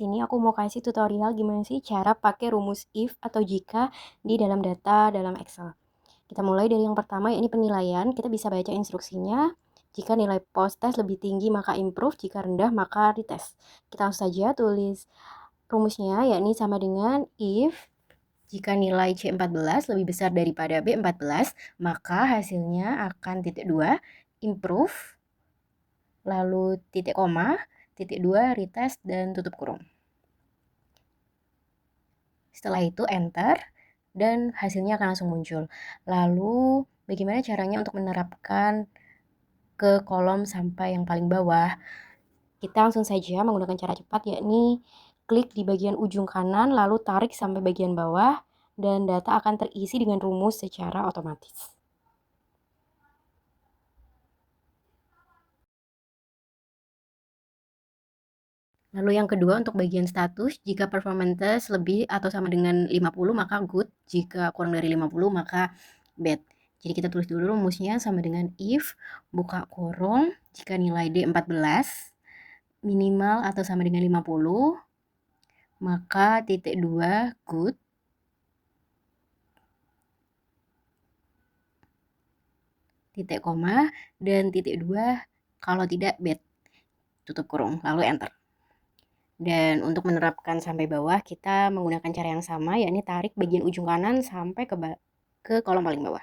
sini aku mau kasih tutorial gimana sih cara pakai rumus if atau jika di dalam data dalam Excel. Kita mulai dari yang pertama, yakni penilaian. Kita bisa baca instruksinya. Jika nilai post test lebih tinggi maka improve, jika rendah maka retest. Kita langsung saja tulis rumusnya, yakni sama dengan if jika nilai C14 lebih besar daripada B14, maka hasilnya akan titik 2 improve, lalu titik koma, titik 2 retest, dan tutup kurung. Setelah itu enter dan hasilnya akan langsung muncul. Lalu bagaimana caranya untuk menerapkan ke kolom sampai yang paling bawah? Kita langsung saja menggunakan cara cepat, yakni klik di bagian ujung kanan lalu tarik sampai bagian bawah dan data akan terisi dengan rumus secara otomatis. Lalu yang kedua untuk bagian status, jika performance lebih atau sama dengan 50 maka good, jika kurang dari 50 maka bad. Jadi kita tulis dulu rumusnya sama dengan if buka kurung jika nilai D14 minimal atau sama dengan 50 maka titik 2 good, titik koma, dan titik 2 kalau tidak bad, tutup kurung, lalu enter. Dan untuk menerapkan sampai bawah kita menggunakan cara yang sama, yakni tarik bagian ujung kanan sampai ke kolom paling bawah.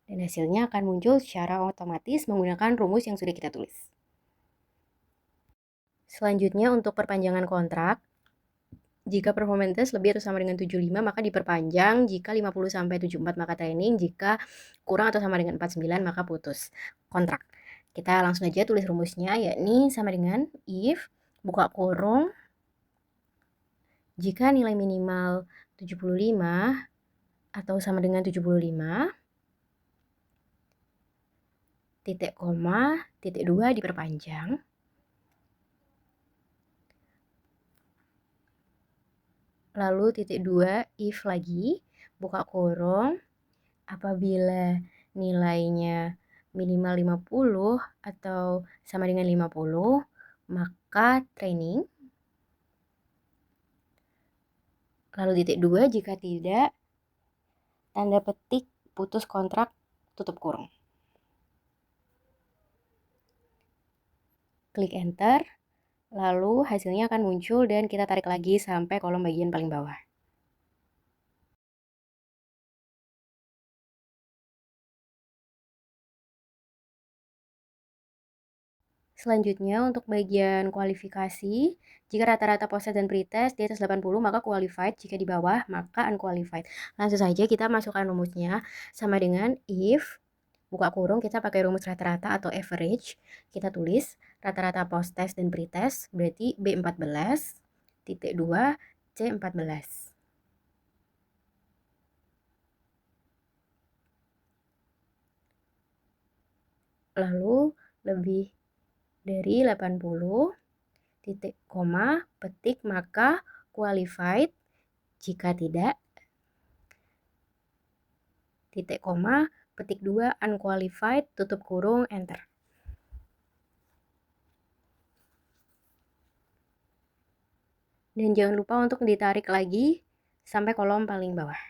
Dan hasilnya akan muncul secara otomatis menggunakan rumus yang sudah kita tulis. Selanjutnya untuk perpanjangan kontrak, jika performance lebih atau sama dengan 75 maka diperpanjang, jika 50 sampai 74 maka training, jika kurang atau sama dengan 49 maka putus kontrak. Kita langsung aja tulis rumusnya, yakni sama dengan if buka kurung jika nilai minimal 75 atau sama dengan 75 titik koma titik 2 diperpanjang, lalu titik 2 if lagi buka kurung apabila nilainya minimal 50 atau sama dengan 50 maka training, lalu titik 2 jika tidak tanda petik putus kontrak tutup kurung. Klik enter, lalu hasilnya akan muncul dan kita tarik lagi sampai kolom bagian paling bawah. Selanjutnya untuk bagian kualifikasi, jika rata-rata post dan pretest di atas 80 maka qualified, jika di bawah maka unqualified. Langsung saja kita masukkan rumusnya sama dengan if buka kurung kita pakai rumus rata-rata atau average. Kita tulis rata-rata post test dan pretest berarti B14 titik 2 C14. Lalu lebih dari 80 titik koma petik maka qualified, jika tidak titik koma petik 2 unqualified tutup kurung enter. Dan jangan lupa untuk ditarik lagi sampai kolom paling bawah.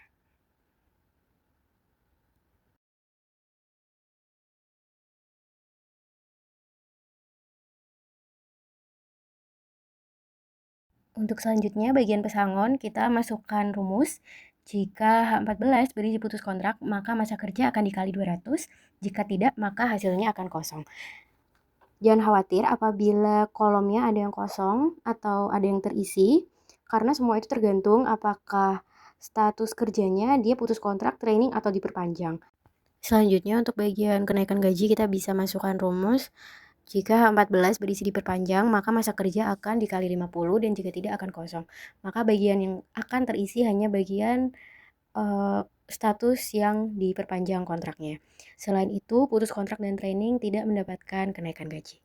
Untuk selanjutnya bagian pesangon kita masukkan rumus. Jika H14 berisi putus kontrak maka masa kerja akan dikali 200, jika tidak maka hasilnya akan kosong. Jangan khawatir apabila kolomnya ada yang kosong atau ada yang terisi, karena semua itu tergantung apakah status kerjanya dia putus kontrak, training, atau diperpanjang. Selanjutnya untuk bagian kenaikan gaji kita bisa masukkan rumus. Jika 14 berisi diperpanjang, maka masa kerja akan dikali 50 dan jika tidak akan kosong. Maka bagian yang akan terisi hanya bagian status yang diperpanjang kontraknya. Selain itu, putus kontrak dan training tidak mendapatkan kenaikan gaji.